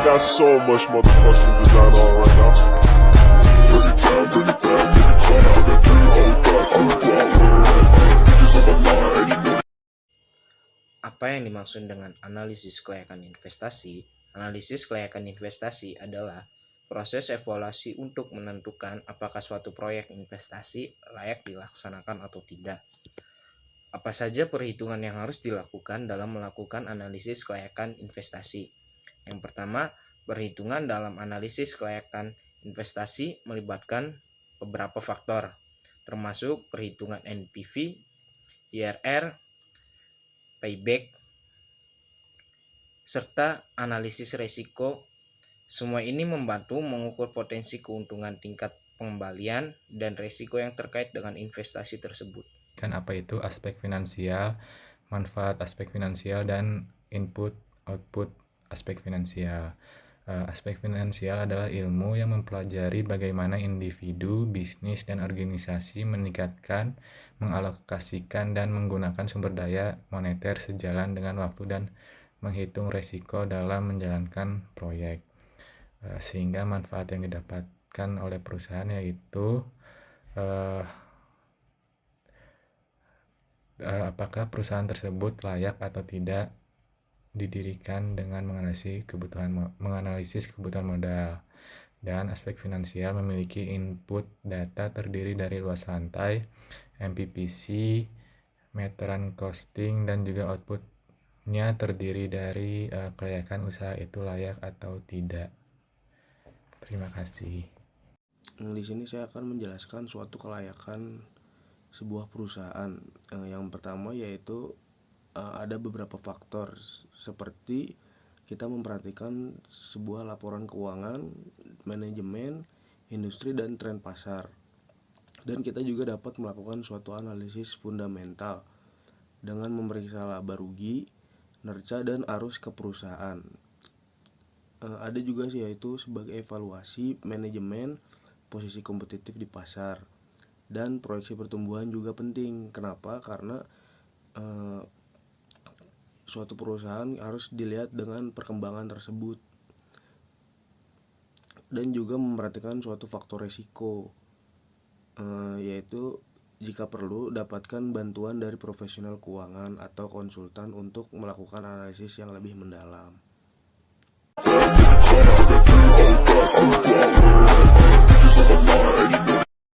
got so much motherfucking design on right now. Bring it down, bring it down, bring it down. I got 3 old guys, I'm bitches on my line, and you know. Apa yang dimaksud dengan analisis kelayakan investasi? Analisis kelayakan investasi adalah proses evaluasi untuk menentukan apakah suatu proyek investasi layak dilaksanakan atau tidak. Apa saja perhitungan yang harus dilakukan dalam melakukan analisis kelayakan investasi? Yang pertama, perhitungan dalam analisis kelayakan investasi melibatkan beberapa faktor, termasuk perhitungan NPV, IRR, payback, serta analisis risiko. Semua ini membantu mengukur potensi keuntungan tingkat pengembalian dan risiko yang terkait dengan investasi tersebut. Kan apa itu aspek finansial, manfaat aspek finansial, dan input output aspek finansial. Aspek finansial adalah ilmu yang mempelajari bagaimana individu, bisnis, dan organisasi meningkatkan, mengalokasikan, dan menggunakan sumber daya moneter sejalan dengan waktu dan menghitung risiko dalam menjalankan proyek. Sehingga manfaat yang didapatkan oleh perusahaan yaitu apakah perusahaan tersebut layak atau tidak didirikan dengan menganalisis kebutuhan modal. Dan aspek finansial memiliki input data terdiri dari luas lantai, MPPC, meteran costing, dan juga outputnya terdiri dari kelayakan usaha itu layak atau tidak. Terima kasih. Di sini saya akan menjelaskan suatu kelayakan sebuah perusahaan. Yang pertama yaitu ada beberapa faktor seperti kita memperhatikan sebuah laporan keuangan, manajemen, industri, dan tren pasar. Dan kita juga dapat melakukan suatu analisis fundamental dengan memeriksa laba rugi, neraca, dan arus ke perusahaan. Ada juga sih yaitu sebagai evaluasi manajemen, posisi kompetitif di pasar, dan proyeksi pertumbuhan juga penting. Kenapa? Karena suatu perusahaan harus dilihat dengan perkembangan tersebut. Dan juga memperhatikan suatu faktor risiko, yaitu jika perlu dapatkan bantuan dari profesional keuangan atau konsultan untuk melakukan analisis yang lebih mendalam.